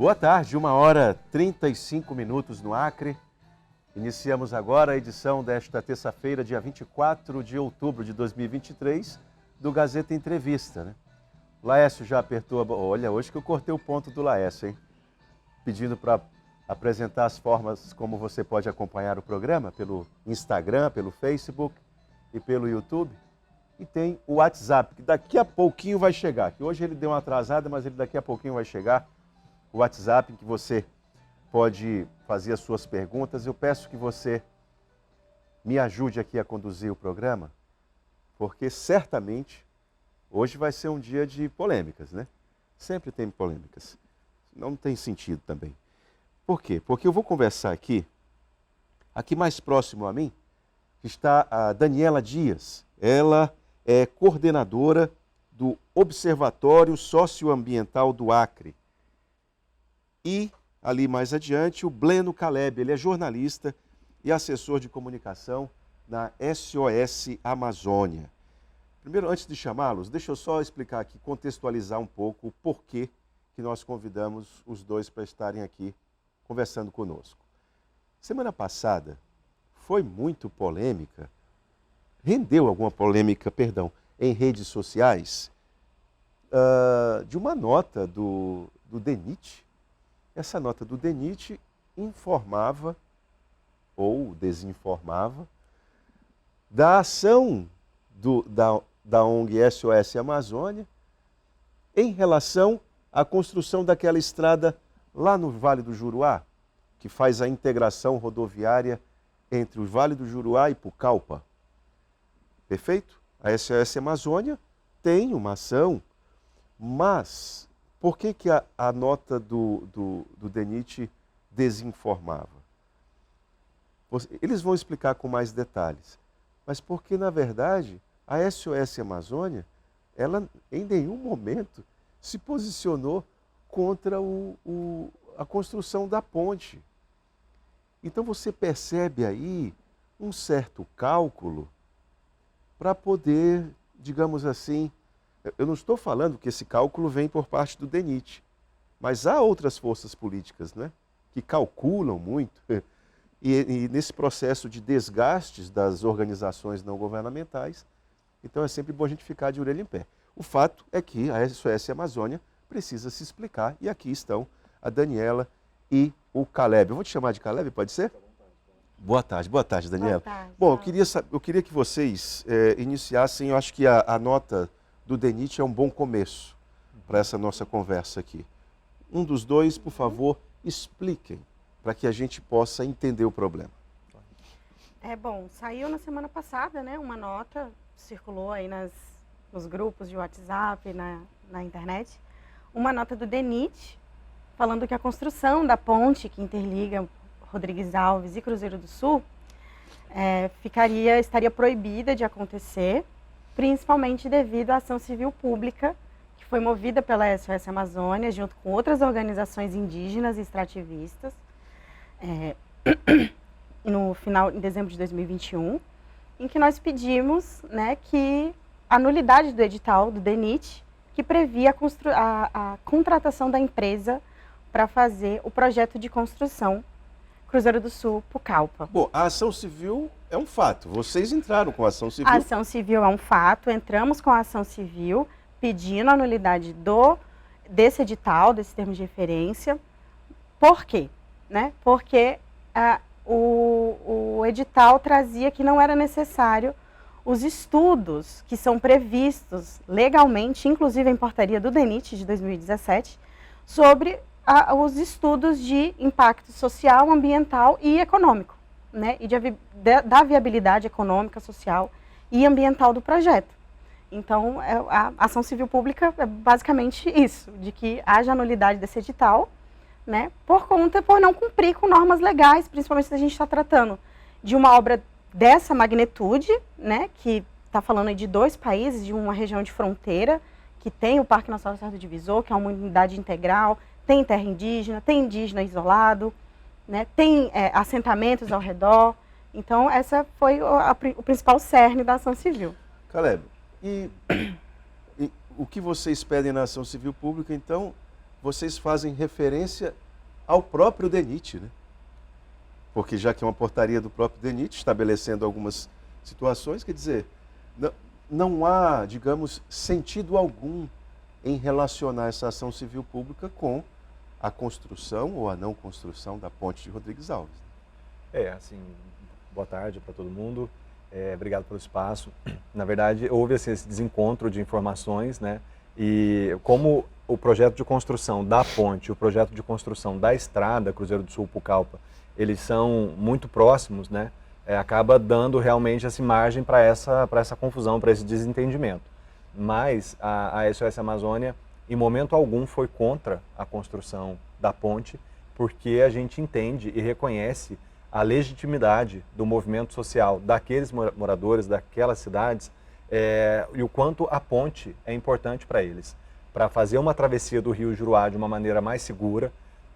Boa tarde, 1h35 no Acre. Iniciamos agora a edição desta terça-feira, dia 24 de outubro de 2023, do Gazeta Entrevista, né? O Laércio já apertou a... Olha, hoje que eu cortei o ponto do Laércio, hein? Pedindo para apresentar as formas como você pode acompanhar o programa, pelo Instagram, pelo Facebook e pelo YouTube. E tem o WhatsApp, que daqui a pouquinho vai chegar. Que hoje ele deu uma atrasada, mas ele daqui a pouquinho vai chegar. O WhatsApp em que você pode fazer as suas perguntas. Eu peço que você me ajude aqui a conduzir o programa, porque certamente hoje vai ser um dia de polêmicas, né? Sempre tem polêmicas. Não tem sentido também. Por quê? Porque eu vou conversar aqui mais próximo a mim, está a Daniela Dias. Ela é coordenadora do Observatório Socioambiental do Acre. E, ali mais adiante, o Bleno Caleb. Ele é jornalista e assessor de comunicação na SOS Amazônia. Primeiro, antes de chamá-los, deixa eu só explicar aqui, contextualizar um pouco o porquê que nós convidamos os dois para estarem aqui conversando conosco. Semana passada foi muito polêmica, rendeu alguma polêmica, em redes sociais, de uma nota do DENIT. Essa nota do DENIT informava ou desinformava da ação da ONG SOS Amazônia em relação à construção daquela estrada lá no Vale do Juruá, que faz a integração rodoviária entre o Vale do Juruá e Pucallpa. Perfeito? A SOS Amazônia tem uma ação, mas por que a nota do DENIT desinformava? Eles vão explicar com mais detalhes, mas porque, na verdade, a SOS Amazônia, ela em nenhum momento se posicionou contra a construção da ponte. Então você percebe aí um certo cálculo para poder, digamos assim, eu não estou falando que esse cálculo vem por parte do DENIT, mas há outras forças políticas, né, que calculam muito, e nesse processo de desgastes das organizações não governamentais, então é sempre bom a gente ficar de orelha em pé. O fato é que a SOS Amazônia precisa se explicar, e aqui estão a Daniela e o Caleb. Eu vou te chamar de Caleb, pode ser? Boa tarde, Daniela. Boa tarde. Bom, eu queria que vocês iniciassem, eu acho que a nota do DENIT é um bom começo para essa nossa conversa aqui. Um dos dois, por favor, expliquem, para que a gente possa entender o problema. Saiu na semana passada, né, uma nota, circulou aí nos grupos de WhatsApp, na internet, uma nota do DENIT, falando que a construção da ponte que interliga Rodrigues Alves e Cruzeiro do Sul estaria proibida de acontecer, principalmente devido à ação civil pública que foi movida pela SOS Amazônia, junto com outras organizações indígenas e extrativistas, em dezembro de 2021, em que nós pedimos, né, que a nulidade do edital do DENIT, que previa a contratação da empresa para fazer o projeto de construção Cruzeiro do Sul, Pucallpa. Bom, a ação civil é um fato. Vocês entraram com a ação civil. A ação civil é um fato. Entramos com a ação civil pedindo a nulidade desse edital, desse termo de referência. Por quê? Né? Porque o edital trazia que não era necessário os estudos que são previstos legalmente, inclusive em portaria do DENIT de 2017, sobre os estudos de impacto social, ambiental e econômico, né? E da viabilidade econômica, social e ambiental do projeto. Então, a ação civil pública é basicamente isso, de que haja nulidade desse edital, né? Por não cumprir com normas legais, principalmente se a gente está tratando de uma obra dessa magnitude, né? Que está falando aí de 2 países, de uma região de fronteira, que tem o Parque Nacional do Cerrado Divisor, que é uma unidade integral, tem terra indígena, tem indígena isolado, né, tem assentamentos ao redor. Então, essa foi o principal cerne da ação civil. Caleb, e o que vocês pedem na ação civil pública, então, vocês fazem referência ao próprio DENIT, né? Porque já que é uma portaria do próprio DENIT, estabelecendo algumas situações, quer dizer, não há, digamos, sentido algum em relacionar essa ação civil pública com a construção ou a não construção da ponte de Rodrigues Alves. Assim, boa tarde para todo mundo, obrigado pelo espaço. Na verdade, houve assim, esse desencontro de informações, né? E como o projeto de construção da ponte e o projeto de construção da estrada Cruzeiro do Sul-Pucallpa, eles são muito próximos, né? Acaba dando realmente essa margem para essa confusão, para esse desentendimento. Mas a SOS Amazônia, em momento algum, foi contra a construção da ponte, porque a gente entende e reconhece a legitimidade do movimento social daqueles moradores, daquelas cidades, e o quanto a ponte é importante para eles, para fazer uma travessia do Rio Juruá de uma maneira mais segura,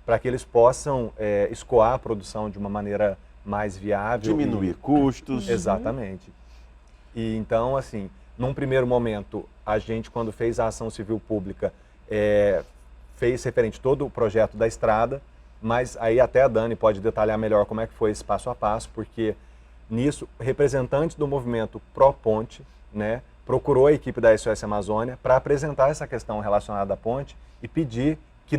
para que eles possam escoar a produção de uma maneira mais viável. Diminuir custos. Exatamente. E então, assim, num primeiro momento, a gente, quando fez a ação civil pública, fez referente todo o projeto da estrada, mas aí até a Dani pode detalhar melhor como é que foi esse passo a passo, porque nisso, representantes do movimento pró-ponte, né, procurou a equipe da SOS Amazônia para apresentar essa questão relacionada à ponte e pedir que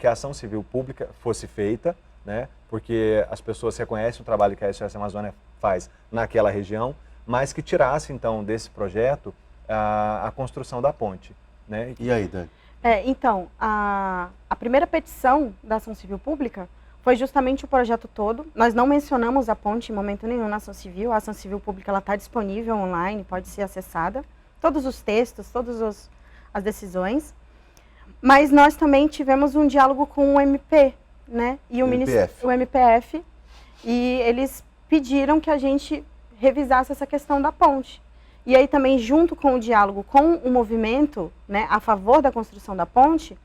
a ação civil pública fosse feita, né, porque as pessoas reconhecem o trabalho que a SOS Amazônia faz naquela região, mas que tirasse, então, desse projeto a construção da ponte. Né? E aí, Dani? Então, a primeira petição da ação civil pública foi justamente o projeto todo. Nós não mencionamos a ponte em momento nenhum na ação civil. A ação civil pública está disponível online, pode ser acessada. Todos os textos, todas as decisões. Mas nós também tivemos um diálogo com o MP, né? E o MPF. E eles pediram que a gente revisasse essa questão da ponte. E aí também, junto com o diálogo com o movimento, né, a favor da construção da ponte,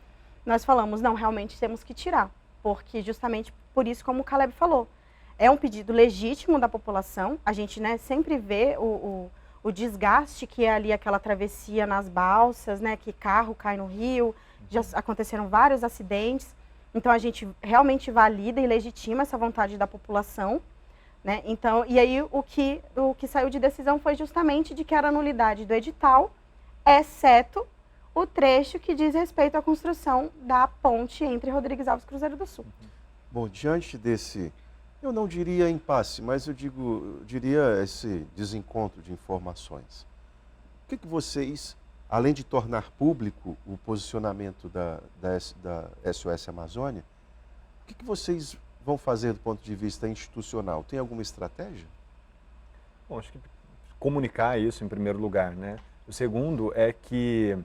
nós falamos, não, realmente temos que tirar. Porque justamente por isso, como o Caleb falou, é um pedido legítimo da população. A gente, né, sempre vê o desgaste que é ali aquela travessia nas balsas, né, que carro cai no rio, já aconteceram vários acidentes. Então a gente realmente valida e legitima essa vontade da população. Né? Então, e aí o que saiu de decisão foi justamente de que era nulidade do edital, exceto o trecho que diz respeito à construção da ponte entre Rodrigues Alves e Cruzeiro do Sul. Bom, diante desse, eu não diria impasse, mas diria esse desencontro de informações. O que vocês, além de tornar público o posicionamento da SOS Amazônia, o que vocês vão fazer do ponto de vista institucional? Tem alguma estratégia? Bom, acho que comunicar isso em primeiro lugar, né? O segundo é que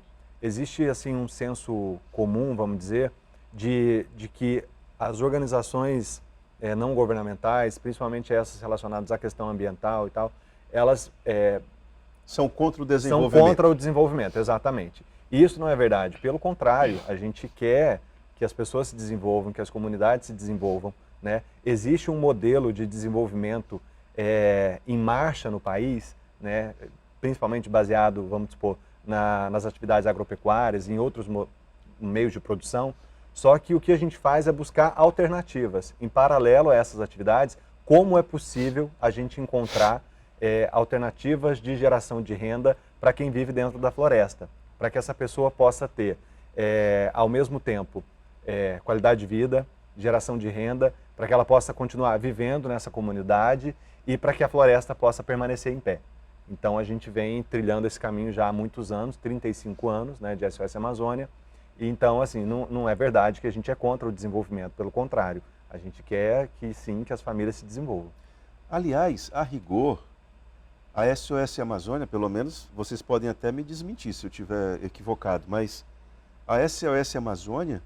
existe assim um senso comum, vamos dizer, de que as organizações não governamentais, principalmente essas relacionadas à questão ambiental e tal, elas são contra o desenvolvimento. São contra o desenvolvimento, exatamente. E isso não é verdade. Pelo contrário, a gente quer que as pessoas se desenvolvam, que as comunidades se desenvolvam. Né? Existe um modelo de desenvolvimento em marcha no país, né? Principalmente baseado, vamos supor, nas atividades agropecuárias, em outros meios de produção, só que o que a gente faz é buscar alternativas. Em paralelo a essas atividades, como é possível a gente encontrar alternativas de geração de renda para quem vive dentro da floresta, para que essa pessoa possa ter, ao mesmo tempo, qualidade de vida, geração de renda, para que ela possa continuar vivendo nessa comunidade e para que a floresta possa permanecer em pé. Então a gente vem trilhando esse caminho já há muitos anos, 35 anos, né, de SOS Amazônia. E então, assim, não é verdade que a gente é contra o desenvolvimento, pelo contrário, a gente quer que sim, que as famílias se desenvolvam. Aliás, a rigor, a SOS Amazônia, pelo menos, vocês podem até me desmentir se eu estiver equivocado, mas a SOS Amazônia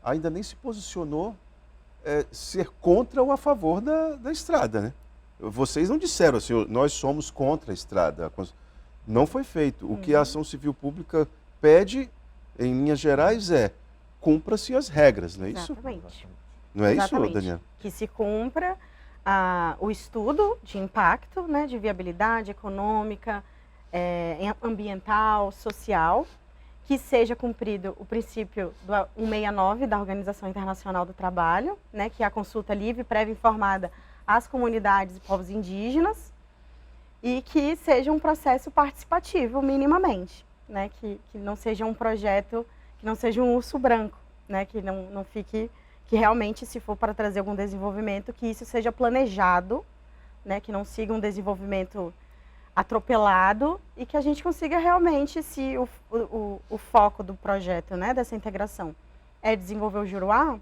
ainda nem se posicionou ser contra ou a favor da estrada, né? Vocês não disseram assim, nós somos contra a estrada. Não foi feito. O que a ação civil pública pede, em linhas gerais, cumpra-se as regras, não é isso? Exatamente. Não é Exatamente. isso, Daniela? Que se cumpra o estudo de impacto, né, de viabilidade econômica, ambiental, social, que seja cumprido o princípio do 169 da Organização Internacional do Trabalho, né, que é a consulta livre, prévia e informada às comunidades e povos indígenas, e que seja um processo participativo minimamente, né, que não seja um projeto, que não seja um urso branco, né, que não fique, que realmente, se for para trazer algum desenvolvimento, que isso seja planejado, né, que não siga um desenvolvimento atropelado e que a gente consiga realmente, se o foco do projeto, né, dessa integração é desenvolver o Juruá,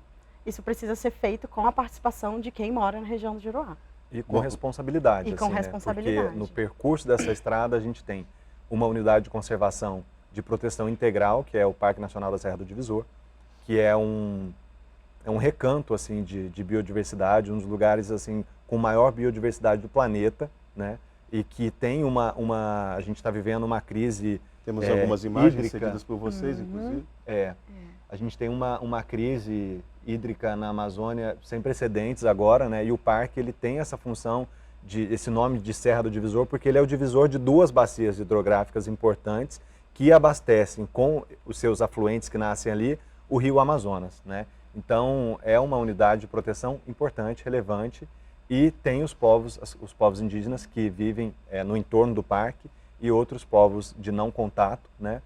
isso precisa ser feito com a participação de quem mora na região do Juruá. E com responsabilidade. E com responsabilidade. Porque no percurso dessa estrada a gente tem uma unidade de conservação de proteção integral, que é o Parque Nacional da Serra do Divisor, que é um recanto assim, de biodiversidade, um dos lugares assim, com maior biodiversidade do planeta, né? E que tem a gente está vivendo uma crise Temos algumas imagens hídrica. seguidas por vocês, inclusive. A gente tem uma crise hídrica na Amazônia sem precedentes agora, né? E o parque ele tem essa função, esse nome de Serra do Divisor, porque ele é o divisor de duas bacias hidrográficas importantes que abastecem com os seus afluentes que nascem ali o rio Amazonas, né? Então é uma unidade de proteção importante, relevante, e tem os povos indígenas que vivem no entorno do parque e outros povos de não contato, né?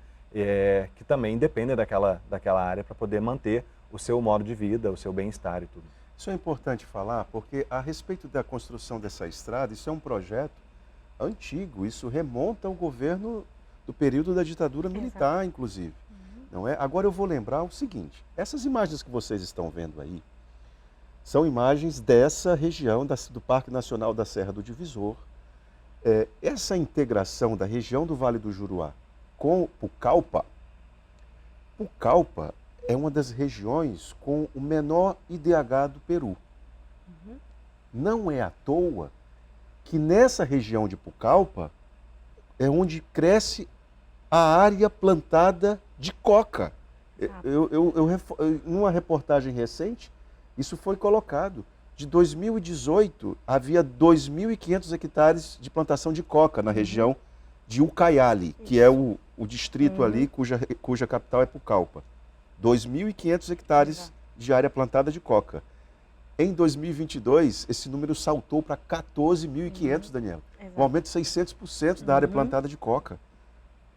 Que também dependem daquela área para poder manter o seu modo de vida, o seu bem-estar e tudo. Isso é importante falar porque, a respeito da construção dessa estrada, isso é um projeto antigo, isso remonta ao governo do período da ditadura militar, inclusive. Não é? Agora eu vou lembrar o seguinte, essas imagens que vocês estão vendo aí, são imagens dessa região do Parque Nacional da Serra do Divisor. Essa integração da região do Vale do Juruá com Pucallpa é uma das regiões com o menor IDH do Peru. Não é à toa que nessa região de Pucallpa é onde cresce a área plantada de coca. Numa reportagem recente, isso foi colocado. De 2018, havia 2.500 hectares de plantação de coca na região de Ucayali, que é o distrito ali cuja capital é Pucallpa. 2.500 hectares de área plantada de coca. Em 2022, esse número saltou para 14.500, Daniela. Um aumento de 600% da área plantada de coca.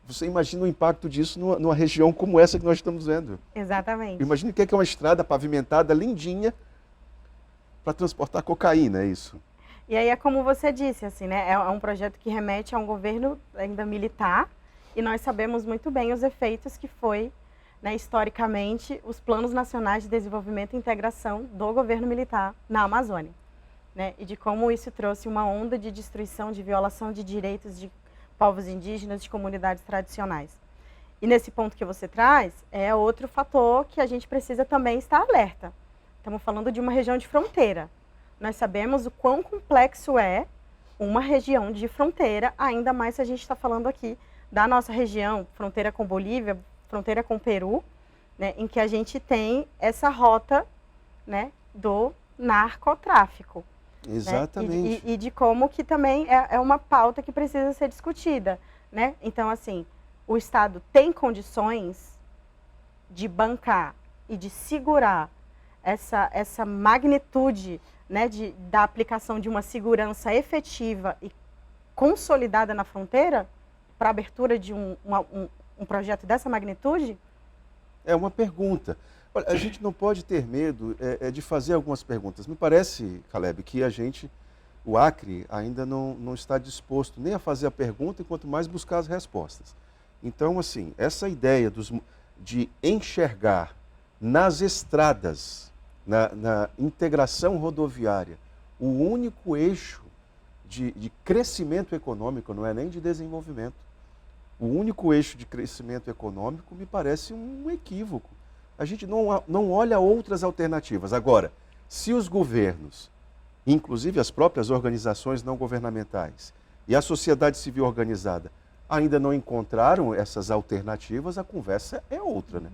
Você imagina o impacto disso numa região como essa que nós estamos vendo. Exatamente. Imagina o que é uma estrada pavimentada, lindinha, para transportar cocaína, é isso. E aí é como você disse, assim, né? É um projeto que remete a um governo ainda militar, e nós sabemos muito bem os efeitos que foi, né, historicamente, os planos nacionais de desenvolvimento e integração do governo militar na Amazônia, né? E de como isso trouxe uma onda de destruição, de violação de direitos de povos indígenas, de comunidades tradicionais. E nesse ponto que você traz, é outro fator que a gente precisa também estar alerta. Estamos falando de uma região de fronteira. Nós sabemos o quão complexo é uma região de fronteira, ainda mais se a gente está falando aqui da nossa região, fronteira com Bolívia, fronteira com Peru, né, em que a gente tem essa rota, né, do narcotráfico. Exatamente. Né? E de como que também é uma pauta que precisa ser discutida, né? Então, assim, o Estado tem condições de bancar e de segurar essa magnitude, né, da aplicação de uma segurança efetiva e consolidada na fronteira para a abertura de um projeto dessa magnitude? É uma pergunta. Olha, a gente não pode ter medo de fazer algumas perguntas. Me parece, Caleb, que o Acre, ainda não está disposto nem a fazer a pergunta, e quanto mais buscar as respostas. Então, assim, essa ideia de enxergar nas estradas, na integração rodoviária, o único eixo de crescimento econômico, não é nem de desenvolvimento, o único eixo de crescimento econômico me parece um equívoco. A gente não olha outras alternativas. Agora, se os governos, inclusive as próprias organizações não governamentais e a sociedade civil organizada, ainda não encontraram essas alternativas, a conversa é outra, né?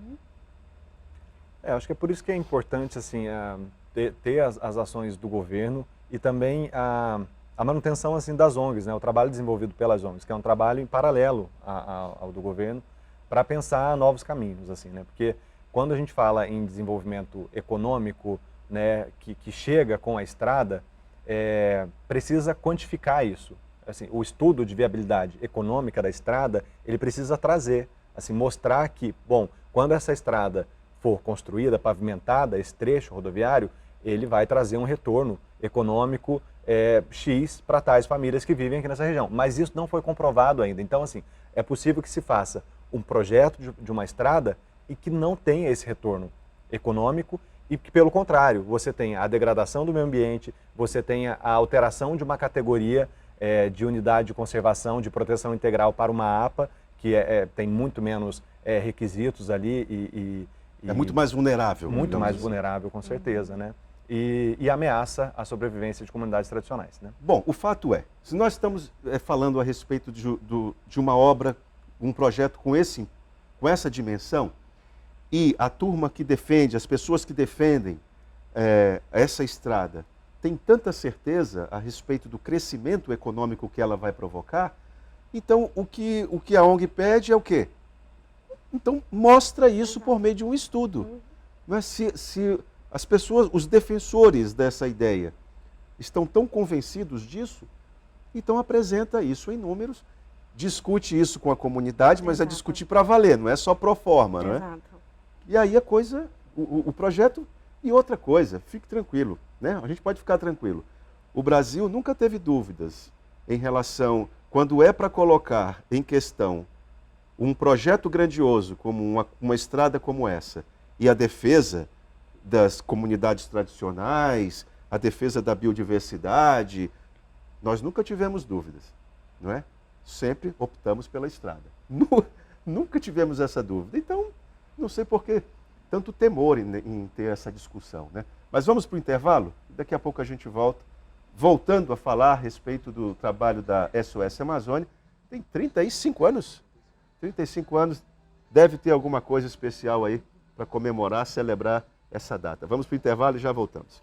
Acho que é por isso que é importante assim, ter as ações do governo e também a manutenção assim, das ONGs, né? O trabalho desenvolvido pelas ONGs, que é um trabalho em paralelo ao do governo, para pensar novos caminhos, assim, né? Porque quando a gente fala em desenvolvimento econômico, né, que chega com a estrada, precisa quantificar isso. Assim, o estudo de viabilidade econômica da estrada, ele precisa trazer, assim, mostrar que, bom, quando essa estrada for construída, pavimentada, esse trecho rodoviário, ele vai trazer um retorno econômico X para tais famílias que vivem aqui nessa região. Mas isso não foi comprovado ainda. Então, assim, é possível que se faça um projeto de uma estrada e que não tenha esse retorno econômico e que, pelo contrário, você tenha a degradação do meio ambiente, você tenha a alteração de uma categoria de unidade de conservação, de proteção integral para uma APA, que tem muito menos requisitos ali é muito mais vulnerável. Muito mais vulnerável, com certeza, né? E ameaça a sobrevivência de comunidades tradicionais, né? Bom, o fato é, se nós estamos falando a respeito de uma obra, um projeto com essa dimensão, e a turma que defende, as pessoas que defendem essa estrada, tem tanta certeza a respeito do crescimento econômico que ela vai provocar, então o que a ONG pede é o quê? Então mostra isso por meio de um estudo. Mas se as pessoas, os defensores dessa ideia, estão tão convencidos disso, então apresenta isso em números, discute isso com a comunidade, mas é discutir para valer, não é só pro forma, não é? Exato. E aí a coisa, o projeto, e outra coisa, fique tranquilo, né? A gente pode ficar tranquilo. O Brasil nunca teve dúvidas em relação, quando é para colocar em questão um projeto grandioso, como uma estrada como essa, e a defesa das comunidades tradicionais, a defesa da biodiversidade, nós nunca tivemos dúvidas, não é? Sempre optamos pela estrada. Nunca tivemos essa dúvida. Então, não sei por que tanto temor em ter essa discussão, né? Mas vamos para o intervalo? Daqui a pouco a gente volta, voltando a falar a respeito do trabalho da SOS Amazônia. Tem 35 anos. 35 anos, deve ter alguma coisa especial aí para comemorar, celebrar essa data. Vamos para o intervalo e já voltamos.